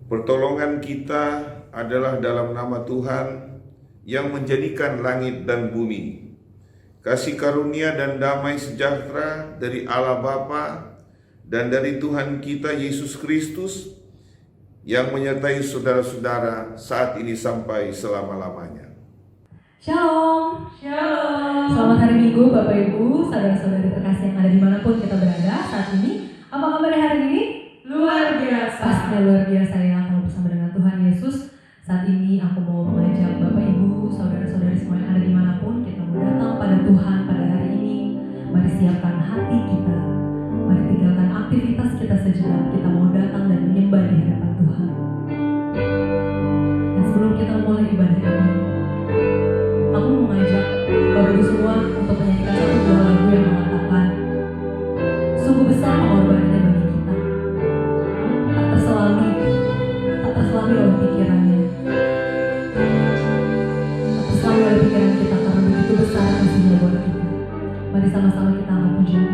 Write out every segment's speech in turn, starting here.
Pertolongan kita adalah dalam nama Tuhan yang menjadikan langit dan bumi. Kasih karunia dan damai sejahtera dari Allah Bapa dan dari Tuhan kita Yesus Kristus yang menyertai saudara-saudara saat ini sampai selama-lamanya. Shalom. Shalom. Selamat hari Minggu Bapak Ibu, saudara-saudari terkasih yang ada dimanapun kita berada saat ini. Apa kabar hari ini? Luar biasa. Pastinya luar biasa ya, kalau bersama dengan Tuhan Yesus. Saat ini aku mau mengajak Bapak Ibu, saudara-saudari semua yang ada dimanapun, kita mau datang pada Tuhan pada hari ini. Mari siapkan hati kita, mari tinggalkan aktivitas kita sejenak, kita mau datang dan menyembah di hadapan Tuhan. Dan sebelum kita mulai ibadah ini, aku mau mengajak Bapak Ibu semua untuk menyanyikan satu buah lagu yang mengatakan sungguh besar pengorbanannya bagi kita, tak terselami oleh pikirannya, tak terselami oleh pikiran kita karena begitu besar kasihnya buat kita. Mari sama-sama kita angkat pujian.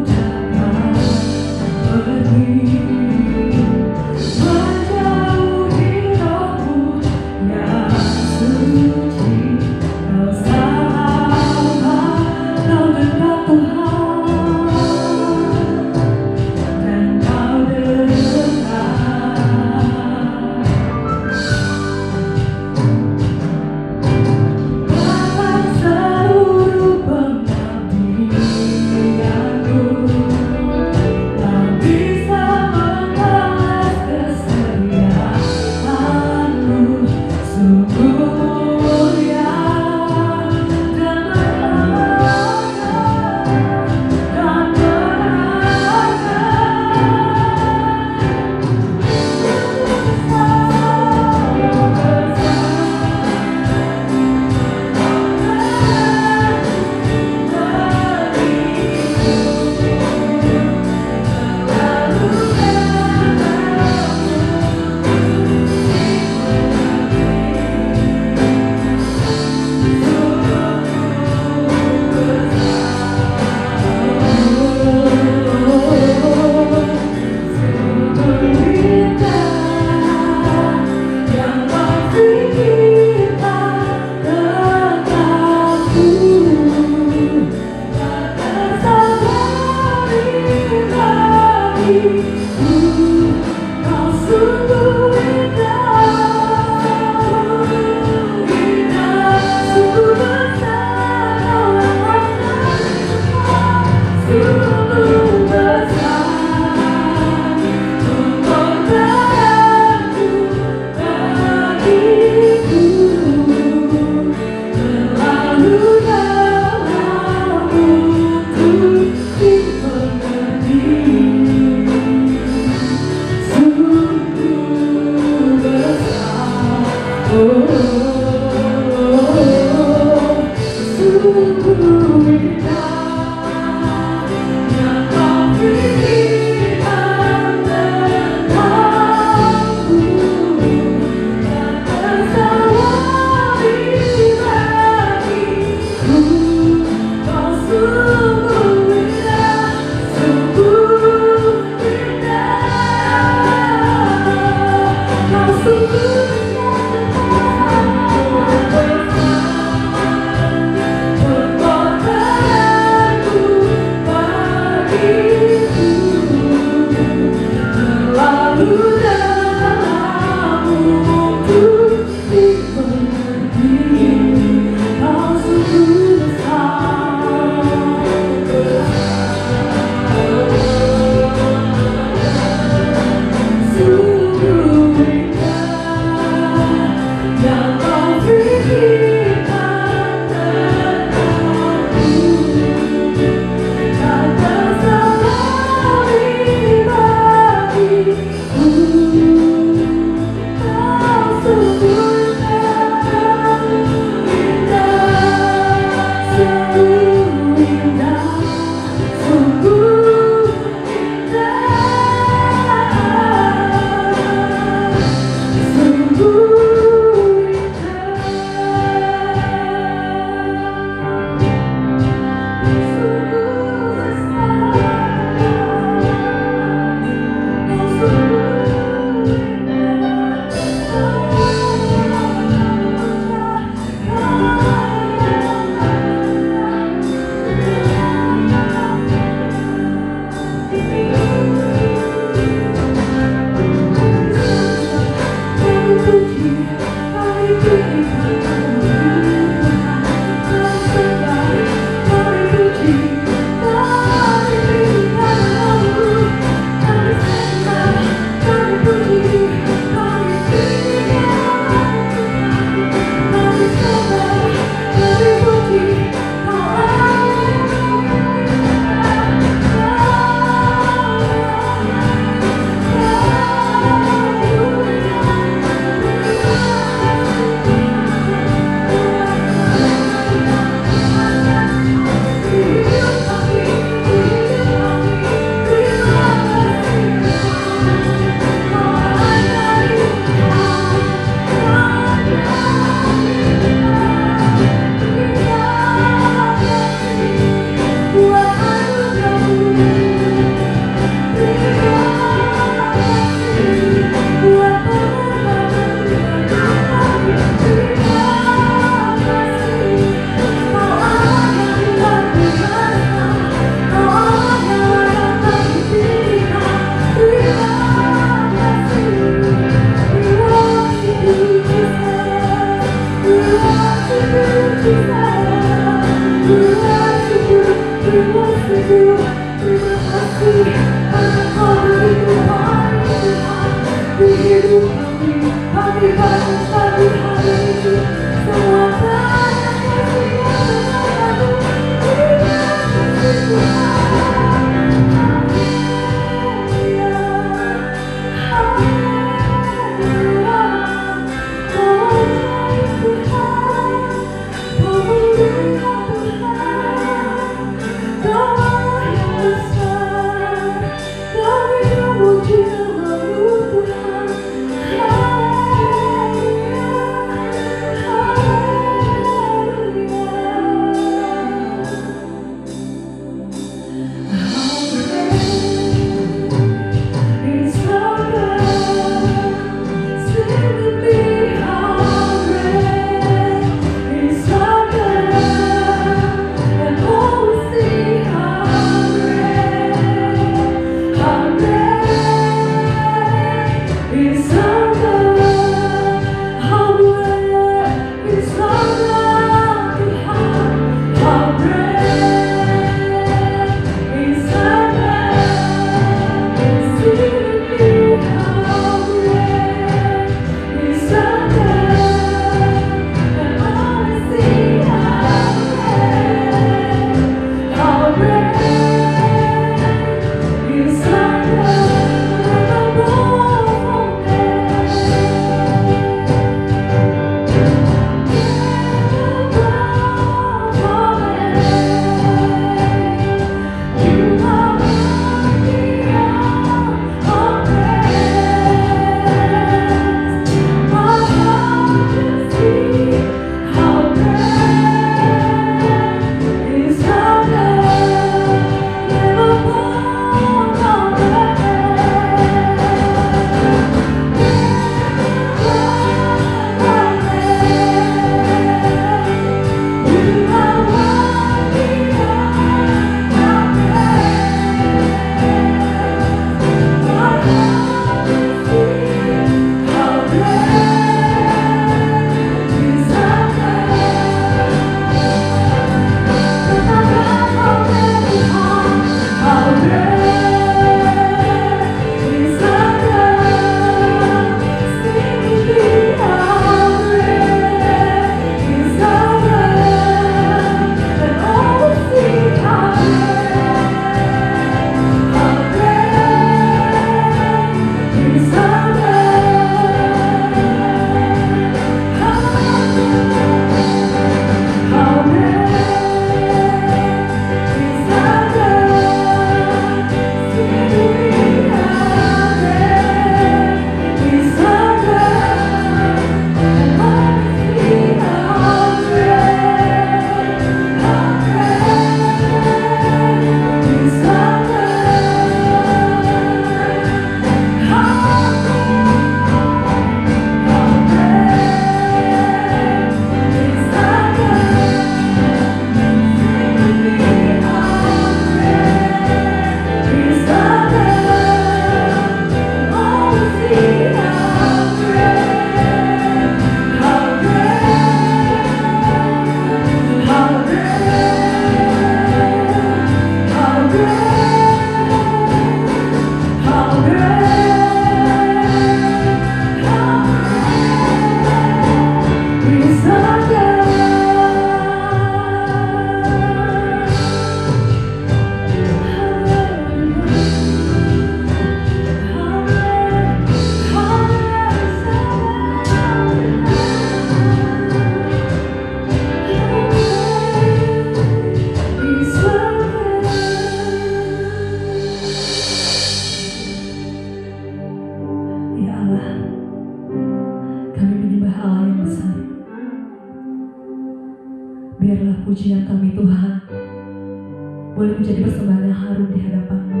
boleh menjadi persembahan yang harum di hadapan-Mu.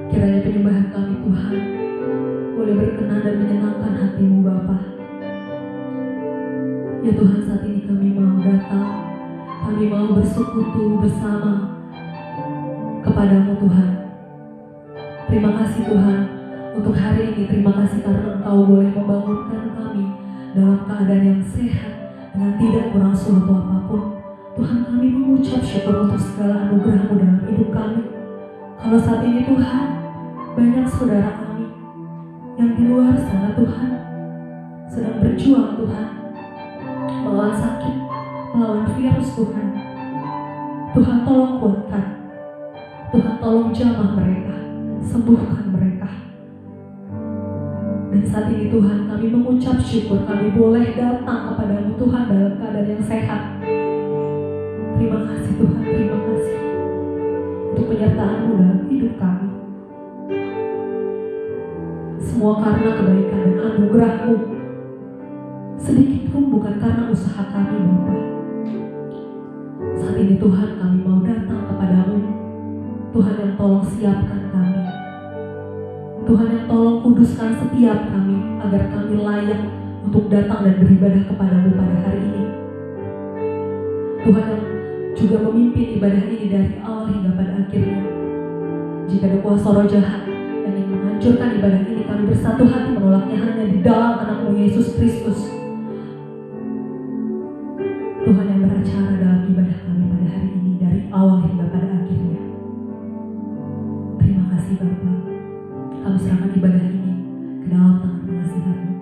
Kiranya penyembahan kami Tuhan boleh berkenan dan menyenangkan hati-Mu Bapa. Ya Tuhan, saat ini kami mau datang, kami mau bersekutu bersama kepada-Mu Tuhan. Terima kasih Tuhan untuk hari ini, terima kasih karena Engkau boleh membangunkan kami dalam keadaan yang sehat dengan tidak kurang suatu apapun. Tuhan, kami mengucap syukur untuk segala anugerah-Mu dalam hidup kami. Kalau saat ini Tuhan, banyak saudara kami yang di luar sana Tuhan sedang berjuang Tuhan, melawan sakit, melawan virus Tuhan. Tuhan tolong kuatkan, Tuhan tolong jamah mereka, sembuhkan mereka. Dan saat ini Tuhan, kami mengucap syukur kami boleh datang kepada-Mu Tuhan dalam keadaan yang sehat. Terima kasih Tuhan, terima kasih untuk penyertaan-Mu dalam hidup kami. Semua karena kebaikan dan anugerah-Mu, sedikit pun bukan karena usaha kami Bapa. Saat ini Tuhan, kami mau datang kepada-Mu, Tuhan yang tolong siapkan kami, Tuhan yang tolong kuduskan setiap kami agar kami layak untuk datang dan beribadah kepada-Mu pada hari ini. Tuhan yang juga memimpin ibadah ini dari awal hingga pada akhirnya. Jika ada kuasa roh jahat yang ingin menghancurkan ibadah ini, kami bersatu hati menolaknya hanya di dalam anak-Mu Yesus Kristus. Tuhan yang beracara dalam ibadah kami pada hari ini dari awal hingga pada akhirnya. Terima kasih Bapa. Kami serahkan ibadah ini ke dalam tangan pengasihan-Mu,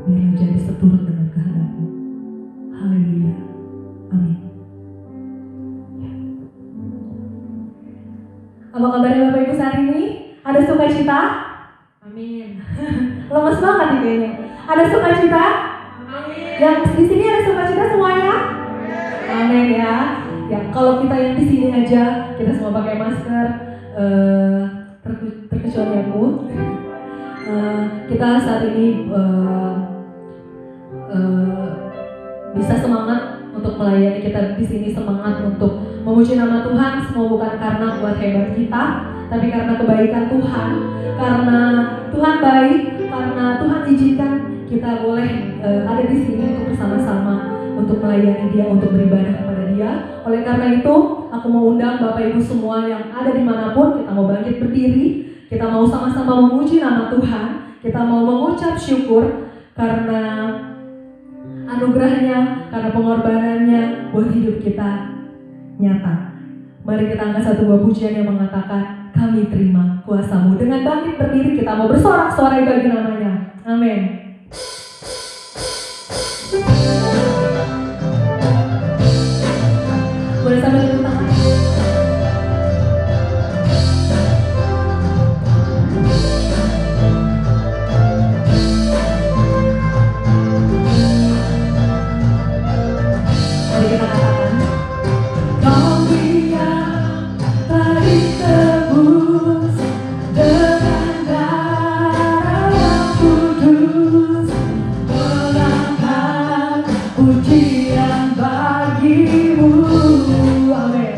biarlah jadi seturut dengan kehendak-Mu. Haleluya. Amin. Apa kabarnya Bapak Ibu saat ini? Ada sukacita? Amin. Lemes banget nih kayaknya. Ada sukacita? Amin. Yang di sini ada sukacita semuanya? Amin ya. Ya kalau kita yang di sini aja kita semua pakai masker, terkecuali aku. Kita saat ini bisa semangat untuk melayani, kita di sini semangat untuk memuji nama Tuhan. Semua bukan karena buat hebat kita, tapi karena kebaikan Tuhan, karena Tuhan baik, karena Tuhan izinkan kita boleh ada di sini untuk bersama-sama untuk melayani Dia, untuk beribadah kepada Dia. Oleh karena itu, aku mau undang Bapak Ibu semua yang ada dimanapun, kita mau bangkit berdiri, kita mau sama-sama memuji nama Tuhan, kita mau mengucap syukur karena anugerahnya, karena pengorbanannya buat hidup kita nyata. Mari kita angkat satu buah pujian yang mengatakan, kami terima kuasa-Mu. Dengan bangkit berdiri kita mau bersorak-sorai bagi namanya. Amin. Boleh sambil tepuk tangan. Mari kita katakan, Kau yang telah ditebus dengan darah yang kudus, mengangkat pujian bagi-Mu. Amin.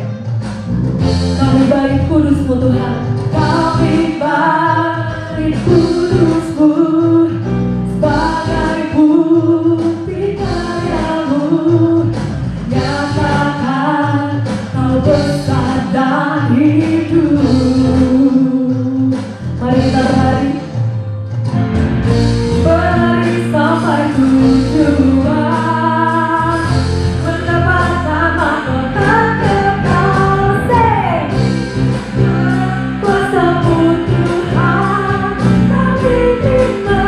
Kami balik kudus-Mu Tuhan, kami balik kudus-Mu sebagai bukti karya-Mu. Nyatakan Kau besar dan hidup. Mari kita berlari, berlari sampai tujuan, mendapat nama kota kekasih. Kuasa-Mu Tuhan, kami terima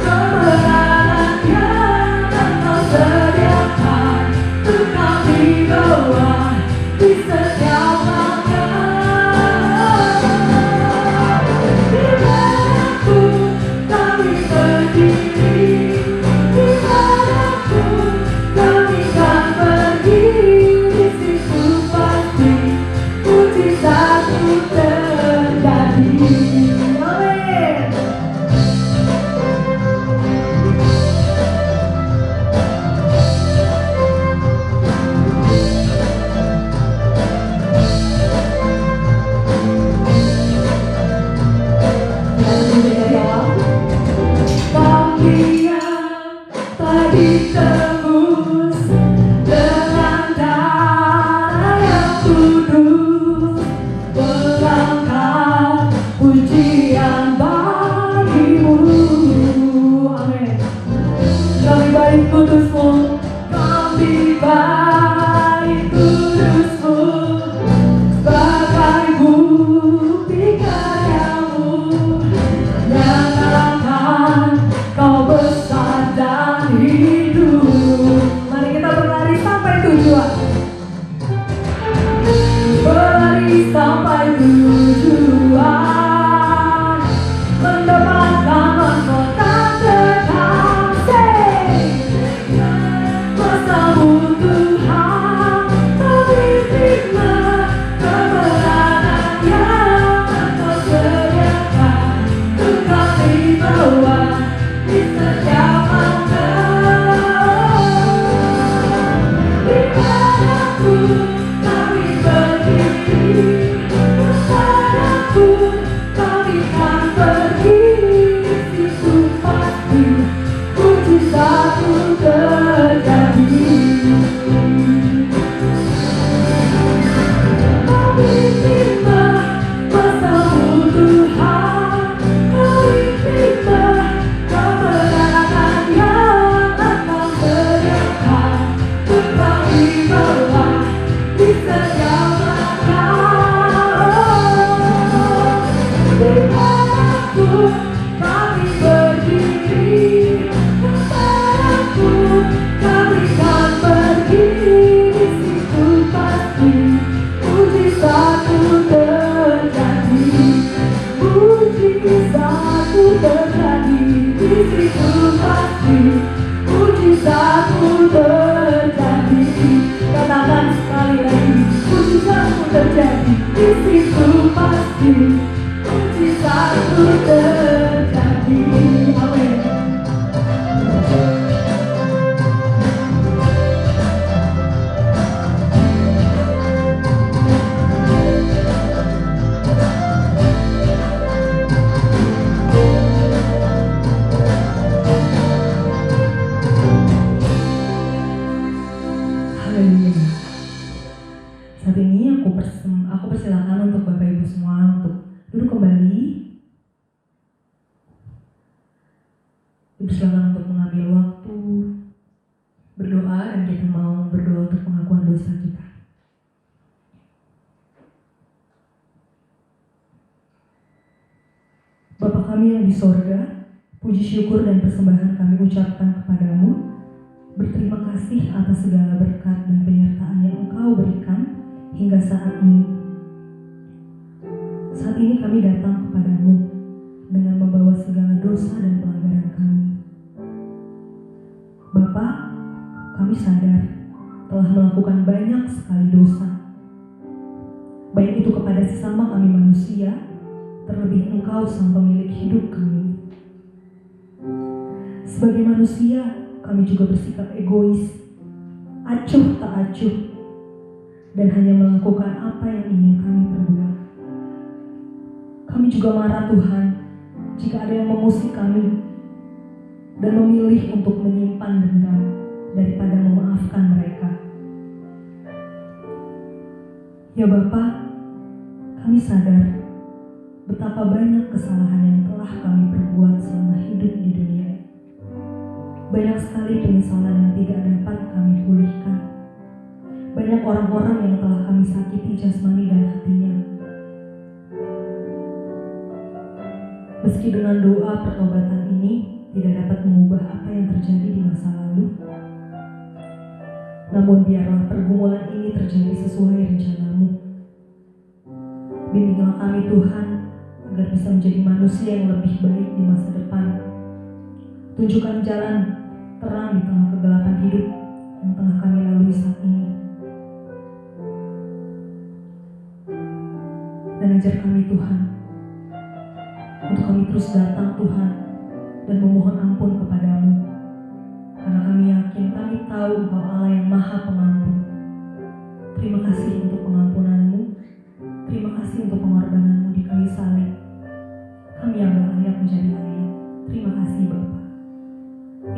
kebenaran yang Kau sediakan untuk kami bawa di setiap langkah. Mujizatku terjadi. Amin. Haleluya. Saat ini aku persilakan untuk Bapak Ibu semua untuk duduk kembali. Dipersilakan untuk mengambil waktu berdoa, dan kita mau berdoa untuk pengakuan dosa kita. Bapa kami yang di sorga, puji syukur dan persembahan kami ucapkan kepadamu. Berterima kasih atas segala berkat dan penyertaan yang Engkau berikan hingga saat ini. Saat ini kami datang kepadamu dengan membawa segala dosa dan pelanggaran kami. Bapa, kami sadar telah melakukan banyak sekali dosa, baik itu kepada sesama kami manusia, terlebih Engkau sang pemilik hidup kami. Sebagai manusia, kami juga bersikap egois, acuh tak acuh, dan hanya melakukan apa yang ingin kami perbuat. Kami juga marah Tuhan jika ada yang mengusik kami dan memilih untuk menyimpan dendam daripada memaafkan mereka. Ya Bapa, kami sadar betapa banyak kesalahan yang telah kami perbuat selama hidup di dunia. Banyak sekali penyesalan yang tidak dapat kami pulihkan. Banyak orang-orang yang telah kami sakiti jasmani dan hatinya. Meski dengan doa pertobatan ini tidak dapat mengubah apa yang terjadi di masa lalu, namun biarlah pergumulan ini terjadi sesuai rencana-Mu. Bimbinglah kami Tuhan, agar bisa menjadi manusia yang lebih baik di masa depan. Tunjukkan jalan terang di tengah kegelapan hidup yang tengah kami lalui saat ini. Dan ajar kami Tuhan, untuk kami terus datang Tuhan dan memohon ampun kepadamu, karena kami yakin, kami tahu Engkau Allah yang Maha Pengampun. Terima kasih untuk pengampunan-Mu, terima kasih untuk pengorbanan-Mu di kayu salib. Kami yang gak layak menjadi layak. Terima kasih Bapa.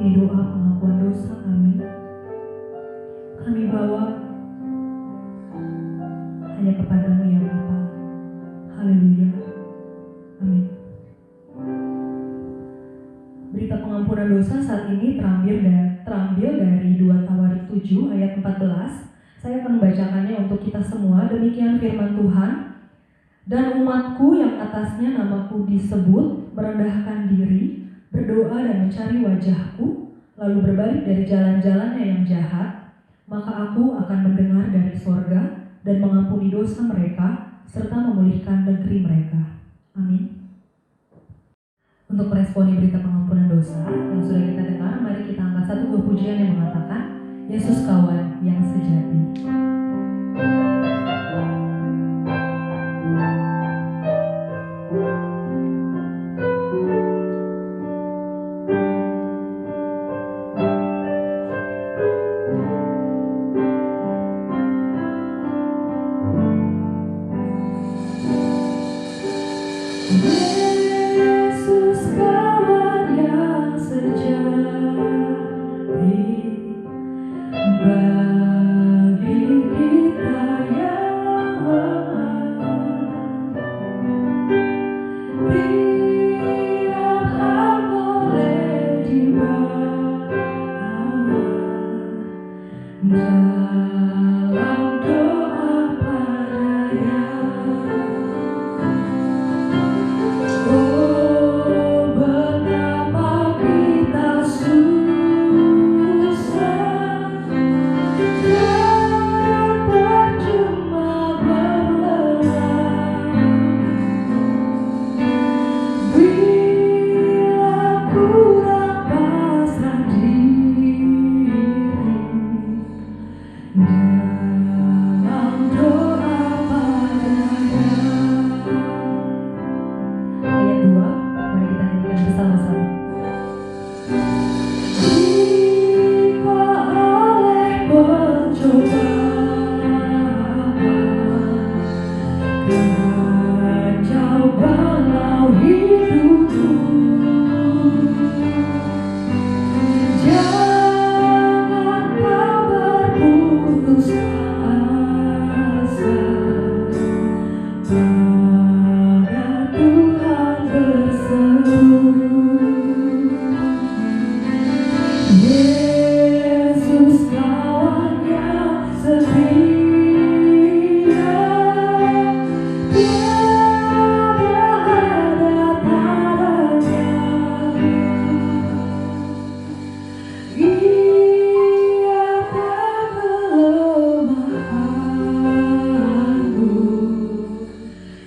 Ini doa pengakuan dosa kami. Kami bawa hanya kepadamu ya Bapa. Haleluya. Amin. Berita pengampunan dosa saat ini terambil dari 2 Tawarik 7 ayat 14. Saya akan membacakannya untuk kita semua. Demikian firman Tuhan. Dan umatku yang atasnya namaku disebut merendahkan diri, berdoa dan mencari wajahku, lalu berbalik dari jalan-jalannya yang jahat, maka aku akan mendengar dari sorga dan mengampuni dosa mereka, serta memulihkan negeri mereka. Amin. Untuk meresponi berita pengampunan dosa yang sudah kita dengar, mari kita angkat satu buah pujian yang mengatakan, Yesus kawan yang sejati.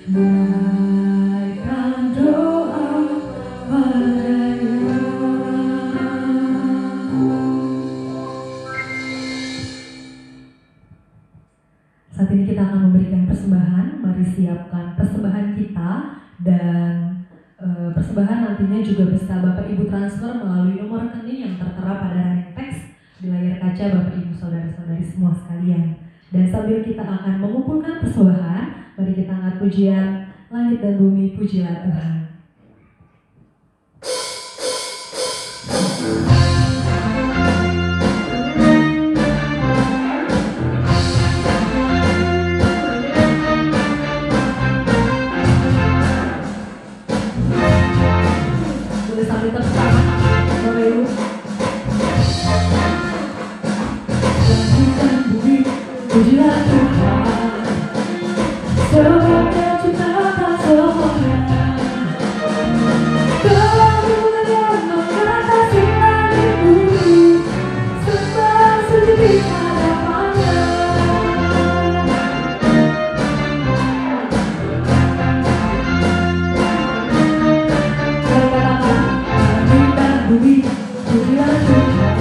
Naikkan doa padanya. Saat ini kita akan memberikan persembahan. Mari siapkan persembahan kita, dan persembahan nantinya juga bisa Bapak Ibu transfer melalui nomor rekening yang tertera pada running text di layar kaca Bapak Ibu saudara-saudari semua sekalian. Dan sambil kita akan mengumpulkan persembahan, mari kita angkat pujian Langit dan Bumi, pujilah Tuhan. Boleh sambil tepuk tangan, Bapak Ibu. Langit dan bumi, pujilah Tuhan. Sebab Dia ciptakan semuanya. Keagungannya mengatasi langit bumi, sembah sujud di hadapannya. Langit dan bumi, pujilah Tuhan.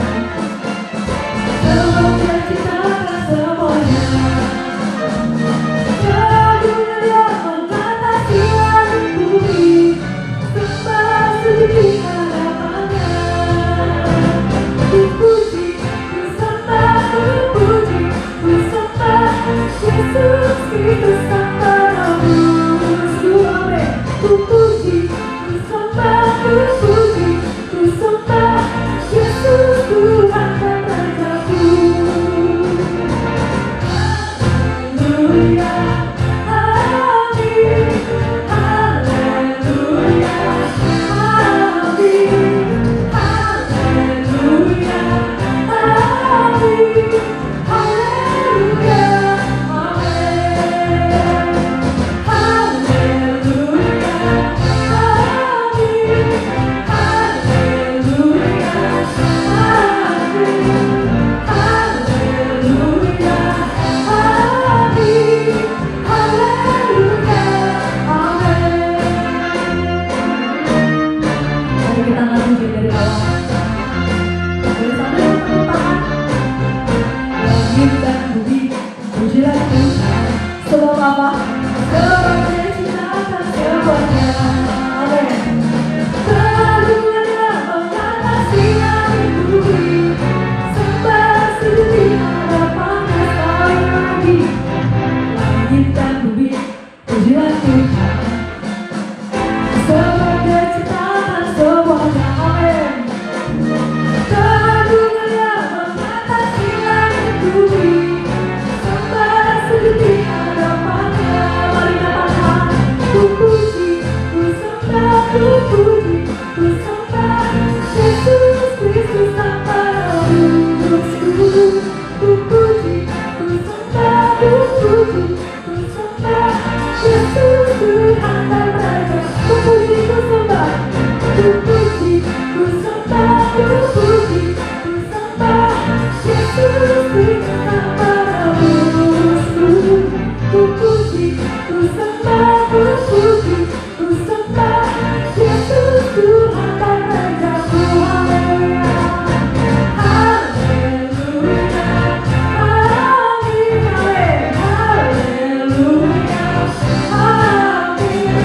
Sebab Dia ciptakan semuanya. Keagungannya mengatasi langit bumi, sembah sujud di hadapannya. Ku puji, ku sembah, ku puji, ku sembah Yesus Kristus Sang Penebusku. Amin. Ku puji, ku sembah, ku puji, ku sembah Yesus Tuhan dan Rajaku. Haleluya, amin. Haleluya, amin. Haleluya, amin. Haleluya, amin. Haleluya, amin. Haleluya, amin. Haleluya, amin. Haleluya, amin. Mari kita angkat pujian dari bawah. Boleh sambil tepuk tangan. Langit dan bumi, pujilah Tuhan. Sebab apa? Sebab Dia ciptakan semuanya. Amin. Keagungannya mengatasi langit bumi, sembah sujud di hadapannya. Sekali lagi. Langit dan bumi, pujilah Tuhan. Sebab Dia ciptakan semuanya. Amin. Keagungannya mengatasi langit bumi, sembah sujud di hadapannya. Mari katakan, ku puji, ku sembah, ku puji, ku sembah Yesus Kristus Sang Penebusku. Ku puji, ku sembah, ku puji, ku sembah Yesus Tuhan dan Raja. Ku puji, ku sembah, ku puji, ku sembah, ku puji, ku sembah Yesus Tuhan Sang Penebusku. Ku puji, ku sembah, ku puji, ku sembah Yesus Tuhan dan Rajaku. Haleluya, haleluya, amin, amin. Haleluya, amin. Haleluya, amin.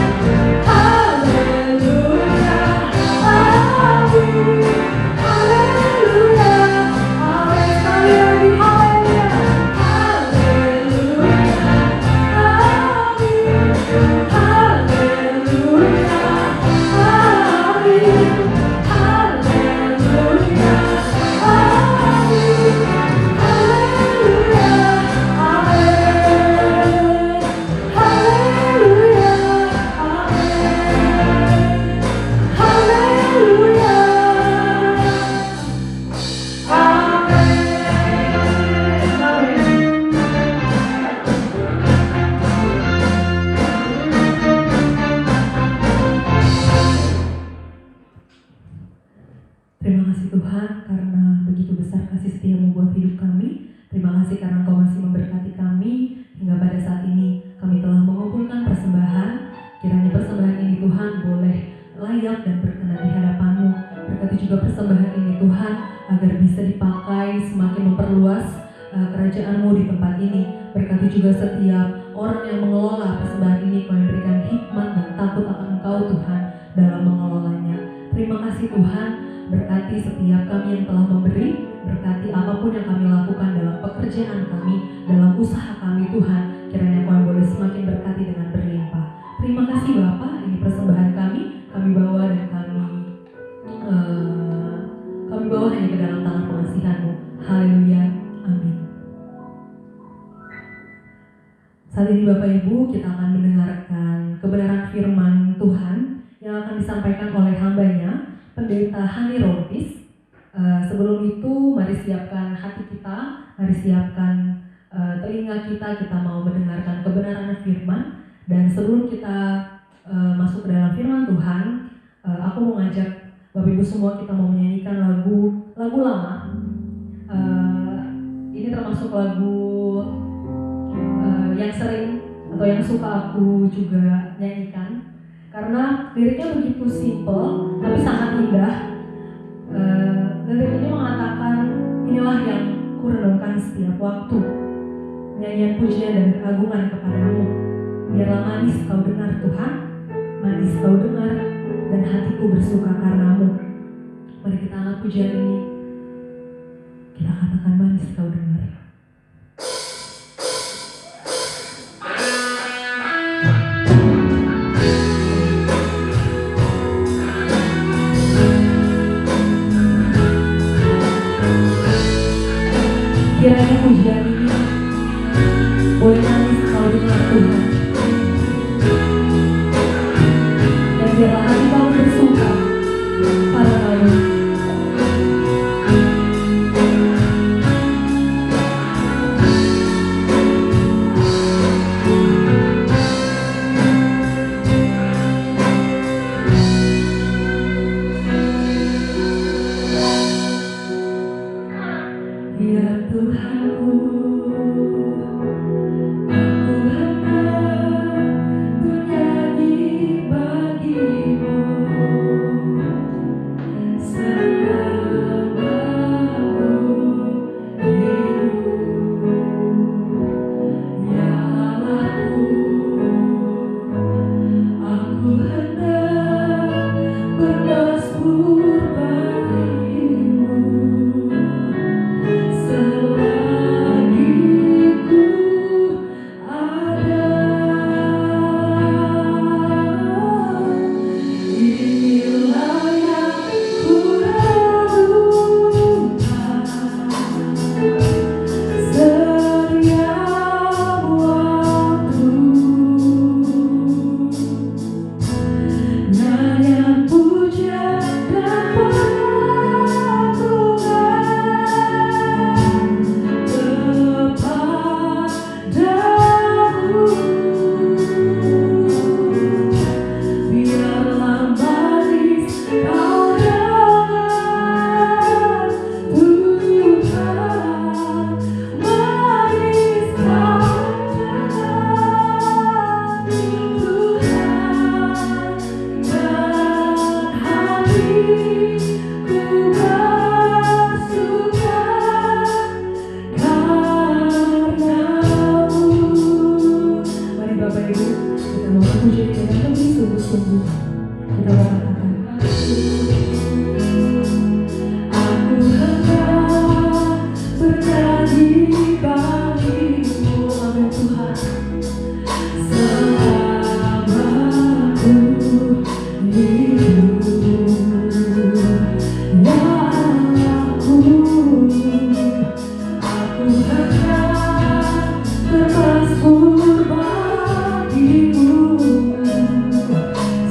Haleluya, amin. Sekali lagi, haleluya. Haleluya, amin. Haleluya, amin. Haleluya, amin. Haleluya, amin. Haleluya, amin. Haleluya, amin. Terima kasih Tuhan karena begitu besar kasih setia-Mu buat hidup kami. Terima kasih karena Engkau masih memberkati kami hingga pada saat ini kami telah mengumpulkan persembahan. Kiranya persembahan ini Tuhan boleh layak dan berkenan di hadapan-Mu. Berkati juga persembahan ini Tuhan agar bisa dipakai semakin memperluas kerajaan-Mu di tempat ini. Berkati juga setiap orang yang mengelola persembahan ini, Kau berikan hikmat dan takut akan Engkau Tuhan dalam mengelolanya. Terima kasih Tuhan, berkati setiap kami yang telah memberi, berkati apapun yang kami lakukan dalam pekerjaan kami, dalam usaha kami Tuhan, kiranya Kau boleh semakin berkati dengan berlimpah. Terima kasih Bapa, ini persembahan kami bawa dan kami bawa hanya ke dalam tangan pengasihan-Mu. Haleluya, amin. Saat ini Bapak Ibu, kita akan mendengarkan kebenaran firman Tuhan yang akan disampaikan oleh hambanya, Pendeta Hani Rompis. Sebelum itu, mari siapkan hati kita, mari siapkan telinga kita mau mendengarkan kebenaran firman. Dan sebelum kita masuk ke dalam firman Tuhan, aku mau ngajak Bapak Ibu semua, kita mau menyanyikan lagu lama. Ini termasuk lagu yang sering atau yang suka aku juga nyanyikan, karena liriknya begitu simple tapi sangat indah. Liriknya mengatakan, inilah yang kurenungkan setiap waktu, nyanyian pujian dan keagungan kepadamu. Biarlah manis kau dengar Tuhan, manis kau dengar, dan hatiku bersuka karenamu. Mari kita angkat pujian ini, kita katakan manis kau dengar. Kiranya pujian ini boleh manis kau dengar Tuhan, dan biarlah hati kau bersuka padamu. Ya Tuhanku,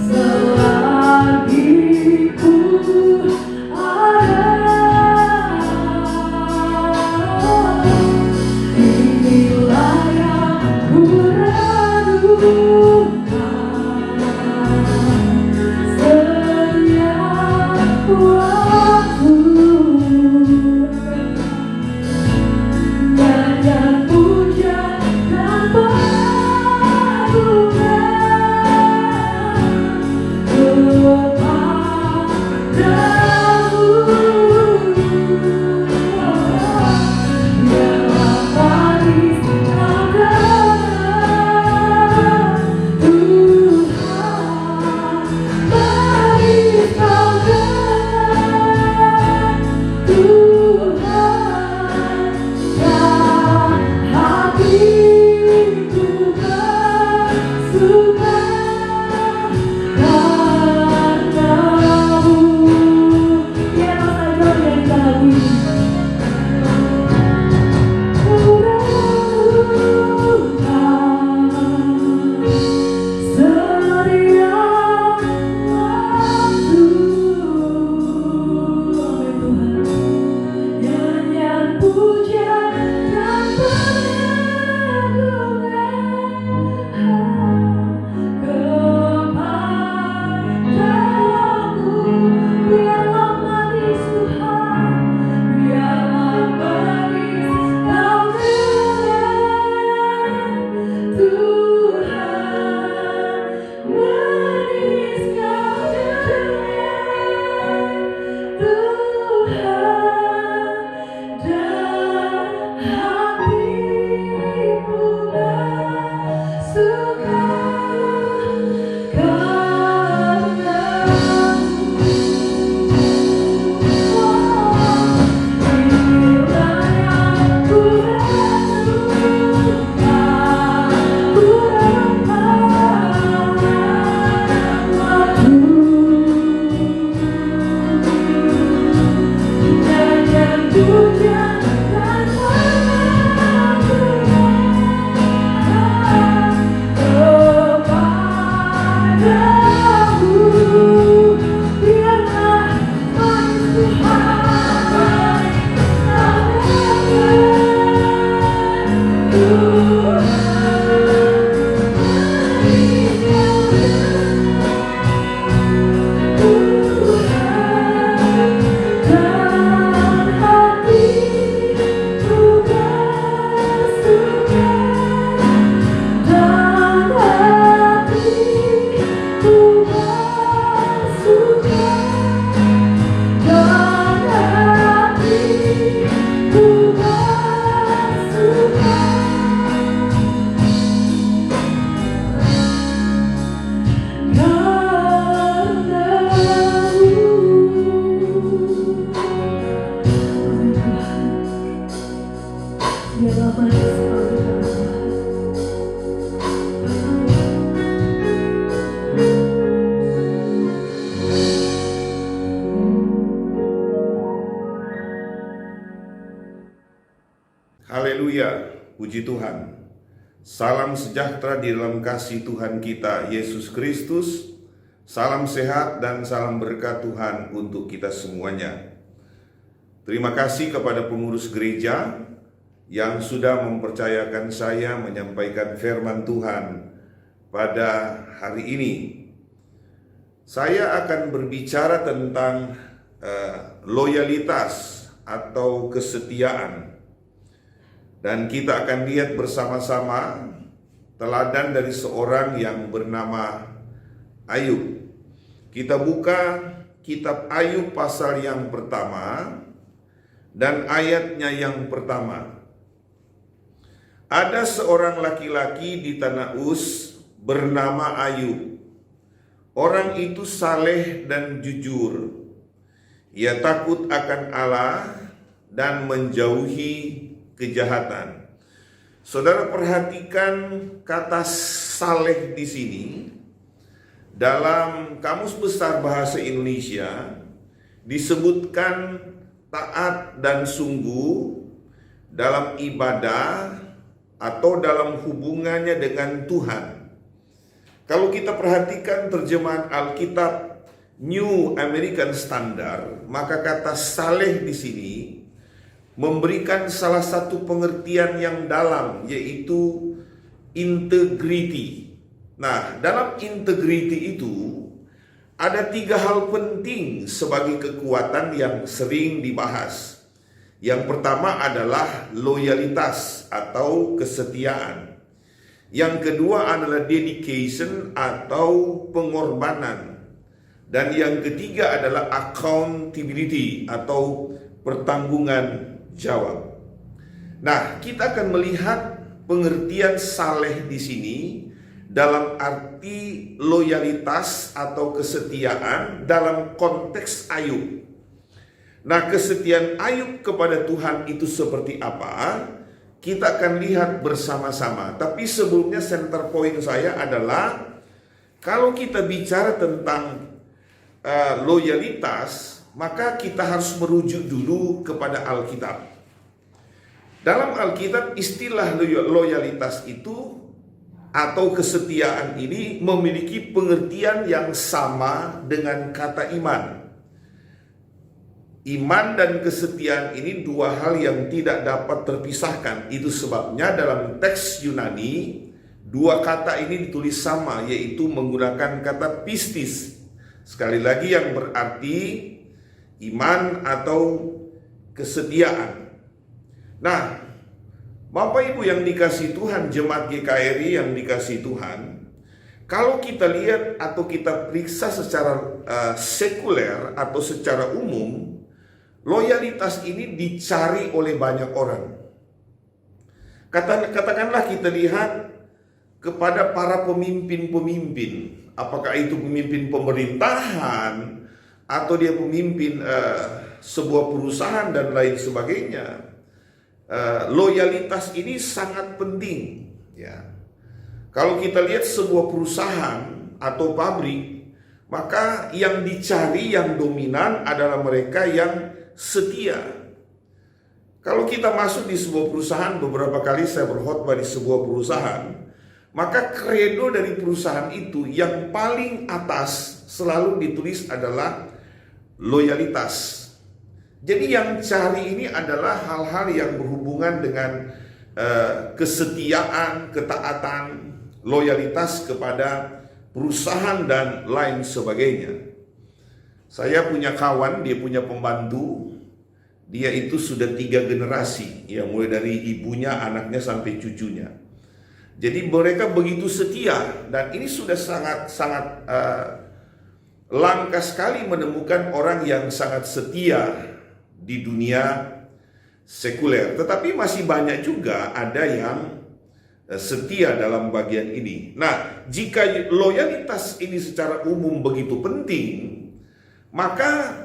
Selalu Haleluya, puji Tuhan. Salam sejahtera di dalam kasih Tuhan kita Yesus Kristus. Salam sehat dan salam berkat Tuhan untuk kita semuanya. Terima kasih kepada pengurus gereja yang sudah mempercayakan saya menyampaikan firman Tuhan pada hari ini. Saya akan berbicara tentang loyalitas atau kesetiaan. Dan kita akan lihat bersama-sama teladan dari seorang yang bernama Ayub. Kita buka kitab Ayub pasal yang pertama dan ayatnya yang pertama. Ada seorang laki-laki di tanah Uz bernama Ayub. Orang itu saleh dan jujur. Ia takut akan Allah dan menjauhi kejahatan. Saudara perhatikan kata saleh di sini. Dalam Kamus Besar Bahasa Indonesia disebutkan taat dan sungguh dalam ibadah atau dalam hubungannya dengan Tuhan. Kalau kita perhatikan terjemahan Alkitab New American Standard, maka kata saleh di sini memberikan salah satu pengertian yang dalam, yaitu integrity. Nah, dalam integrity itu ada 3 hal penting sebagai kekuatan yang sering dibahas. Yang pertama adalah loyalitas atau kesetiaan. Yang kedua adalah dedication atau pengorbanan. Dan yang ketiga adalah accountability atau pertanggungan jawab. Nah, kita akan melihat pengertian saleh di sini dalam arti loyalitas atau kesetiaan dalam konteks Ayub. Nah, kesetiaan Ayub kepada Tuhan itu seperti apa? Kita akan lihat bersama-sama. Tapi sebelumnya center point saya adalah Kalau kita bicara tentang loyalitas, maka kita harus merujuk dulu kepada Alkitab. Dalam Alkitab, istilah loyalitas itu atau kesetiaan ini memiliki pengertian yang sama dengan kata iman. Iman dan kesetiaan ini dua hal yang tidak dapat terpisahkan. Itu sebabnya dalam teks Yunani, dua kata ini ditulis sama, yaitu menggunakan kata pistis. Sekali lagi yang berarti iman atau kesetiaan. Nah, Bapak Ibu yang dikasihi Tuhan, jemaat GKRI yang dikasihi Tuhan, kalau kita lihat atau kita periksa secara sekuler atau secara umum, loyalitas ini dicari oleh banyak orang. Katakanlah kita lihat kepada para pemimpin-pemimpin, apakah itu pemimpin pemerintahan atau dia pemimpin sebuah perusahaan dan lain sebagainya. Loyalitas ini sangat penting, ya. Kalau kita lihat sebuah perusahaan atau pabrik, maka yang dicari, yang dominan adalah mereka yang setia. Kalau kita masuk di sebuah perusahaan, beberapa kali saya berkhotbah di sebuah perusahaan, maka kredo dari perusahaan itu yang paling atas selalu ditulis adalah loyalitas. Jadi yang cari ini adalah hal-hal yang berhubungan dengan kesetiaan, ketaatan, loyalitas kepada perusahaan dan lain sebagainya. Saya punya kawan, dia punya pembantu, dia itu sudah 3 generasi, ya, mulai dari ibunya, anaknya sampai cucunya. Jadi mereka begitu setia, dan ini sudah sangat langka sekali menemukan orang yang sangat setia di dunia sekuler. Tetapi masih banyak juga ada yang setia dalam bagian ini. Nah, jika loyalitas ini secara umum begitu penting, maka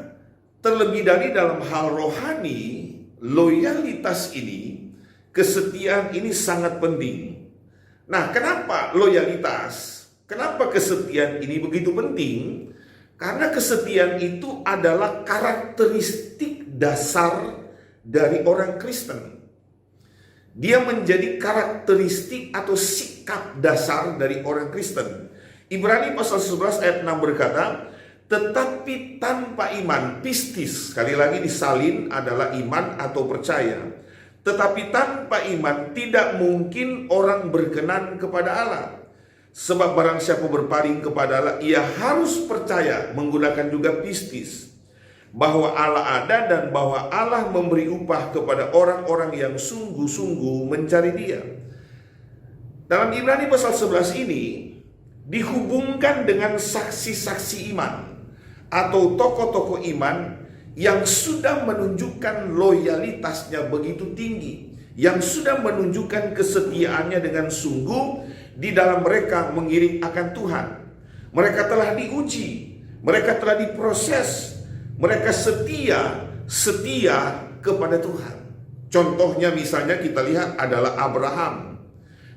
terlebih dari dalam hal rohani, loyalitas ini, kesetiaan ini sangat penting. Nah, kenapa loyalitas? Kenapa kesetiaan ini begitu penting? Karena kesetiaan itu adalah karakteristik dasar dari orang Kristen. Dia menjadi karakteristik atau sikap dasar dari orang Kristen. Ibrani pasal 11 ayat 6 berkata, tetapi tanpa iman, pistis, sekali lagi disalin adalah iman atau percaya. Tetapi tanpa iman tidak mungkin orang berkenan kepada Allah. Sebab barang siapa berpaling kepada Allah, ia harus percaya, menggunakan juga pistis, bahwa Allah ada dan bahwa Allah memberi upah kepada orang-orang yang sungguh-sungguh mencari Dia. Dalam Ibrani pasal 11 ini dihubungkan dengan saksi-saksi iman atau tokoh-tokoh iman yang sudah menunjukkan loyalitasnya begitu tinggi, yang sudah menunjukkan kesetiaannya dengan sungguh di dalam mereka mengiring akan Tuhan. Mereka telah diuji, mereka telah diproses, mereka setia kepada Tuhan. Contohnya misalnya kita lihat adalah Abraham.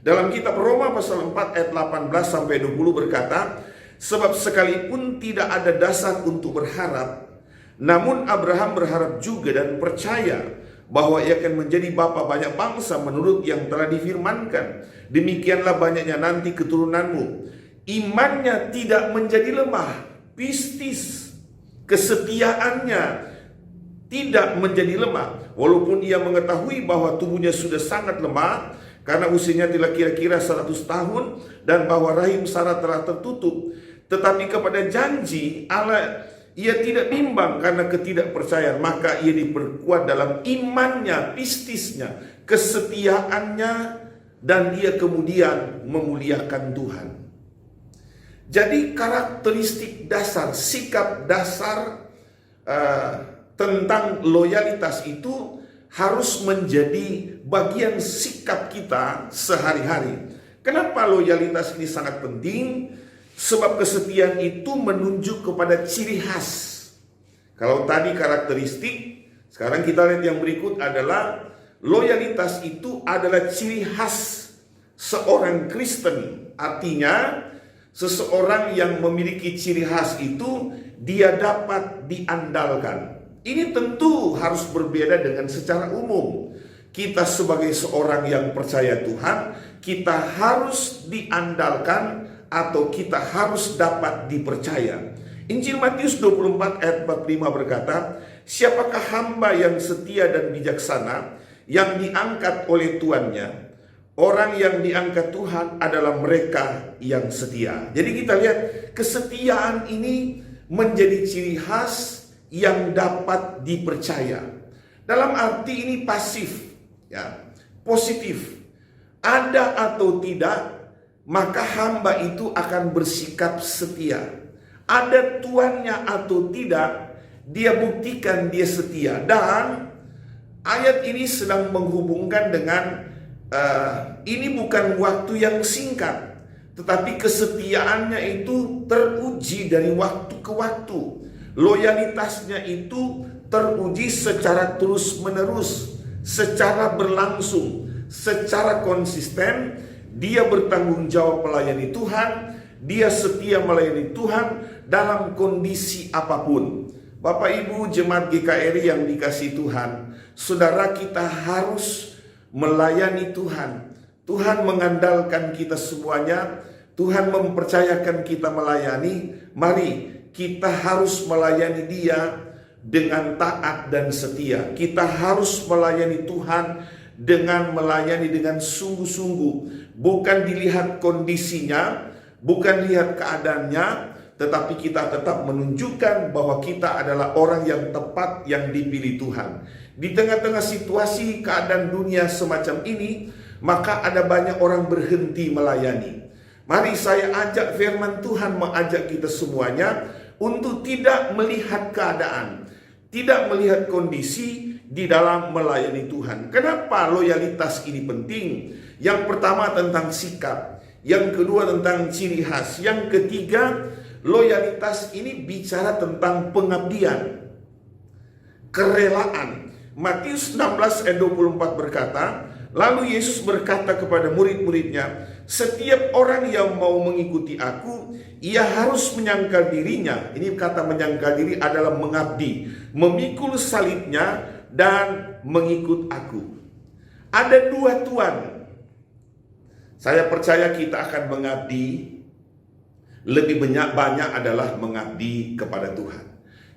Dalam kitab Roma pasal 4 ayat 18 sampai 20 berkata, sebab sekalipun tidak ada dasar untuk berharap, namun Abraham berharap juga dan percaya bahwa ia akan menjadi bapa banyak bangsa menurut yang telah difirmankan. Demikianlah banyaknya nanti keturunanmu. Imannya tidak menjadi lemah, pistis, kesetiaannya tidak menjadi lemah. Walaupun ia mengetahui bahwa tubuhnya sudah sangat lemah, karena usianya telah kira-kira 100 tahun, dan bahwa rahim Sarah telah tertutup. Tetapi kepada janji Allah ia tidak bimbang karena ketidakpercayaan, maka ia diperkuat dalam imannya, pistisnya, kesetiaannya, dan dia kemudian memuliakan Tuhan. Jadi karakteristik dasar, sikap dasar tentang loyalitas itu harus menjadi bagian sikap kita sehari-hari. Kenapa loyalitas ini sangat penting? Sebab kesetiaan itu menunjuk kepada ciri khas. Kalau tadi karakteristik, sekarang kita lihat yang berikut adalah loyalitas itu adalah ciri khas seorang Kristen. Artinya Seseorang yang memiliki ciri khas itu dia dapat diandalkan. Ini tentu harus berbeda dengan secara umum. Kita sebagai seorang yang percaya Tuhan, kita harus diandalkan atau kita harus dapat dipercaya. Injil Matius 24 ayat 45 berkata, siapakah hamba yang setia dan bijaksana yang diangkat oleh tuannya? Orang yang diangkat Tuhan adalah mereka yang setia. Jadi kita lihat kesetiaan ini menjadi ciri khas yang dapat dipercaya. Dalam arti ini pasif, ya, positif. Ada atau tidak, maka hamba itu akan bersikap setia. Ada tuannya atau tidak, dia buktikan dia setia. Dan ayat ini sedang menghubungkan dengan ini bukan waktu yang singkat, tetapi kesetiaannya itu teruji dari waktu ke waktu. Loyalitasnya itu teruji secara terus-menerus, secara berlangsung, secara konsisten. Dia bertanggung jawab melayani Tuhan, dia setia melayani Tuhan dalam kondisi apapun. Bapak Ibu jemaat GKRI yang dikasihi Tuhan, saudara, kita harus melayani Tuhan. Tuhan mengandalkan kita semuanya. Tuhan mempercayakan kita melayani. Mari kita harus melayani Dia dengan taat dan setia. Kita harus melayani Tuhan dengan melayani dengan sungguh-sungguh. Bukan dilihat kondisinya, bukan lihat keadaannya, tetapi kita tetap menunjukkan bahwa kita adalah orang yang tepat yang dipilih Tuhan. Di tengah-tengah situasi keadaan dunia semacam ini, maka ada banyak orang berhenti melayani. Mari saya ajak firman Tuhan mengajak kita semuanya untuk tidak melihat keadaan, tidak melihat kondisi di dalam melayani Tuhan. Kenapa loyalitas ini penting? Yang pertama tentang sikap, yang kedua tentang ciri khas, yang ketiga loyalitas ini bicara tentang pengabdian, kerelaan. Matius 16 ayat 24 berkata, lalu Yesus berkata kepada murid-muridnya, setiap orang yang mau mengikuti aku, ia harus menyangkal dirinya. Ini kata menyangkal diri adalah mengabdi, memikul salibnya dan mengikut aku. Ada dua tuan. Saya percaya kita akan mengabdi. Lebih banyak adalah mengabdi kepada Tuhan.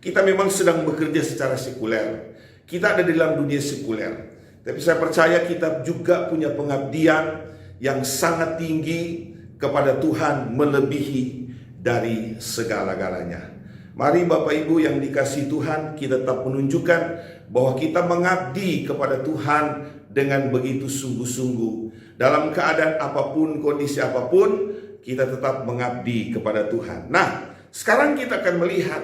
Kita memang sedang bekerja secara sekuler. Kita ada di dalam dunia sekuler. Tapi saya percaya kita juga punya pengabdian yang sangat tinggi kepada Tuhan, melebihi dari segala-galanya. Mari Bapak Ibu yang dikasihi Tuhan, kita tetap menunjukkan bahwa kita mengabdi kepada Tuhan dengan begitu sungguh-sungguh. Dalam keadaan apapun, kondisi apapun, kita tetap mengabdi kepada Tuhan. Nah, sekarang kita akan melihat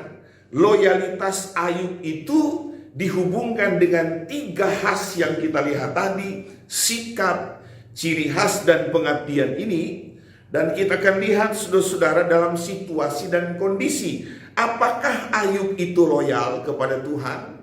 loyalitas Ayub itu dihubungkan dengan tiga khas yang kita lihat tadi, sikap, ciri khas, dan pengabdian ini. Dan kita akan lihat saudara-saudara dalam situasi dan kondisi. Apakah Ayub itu loyal kepada Tuhan?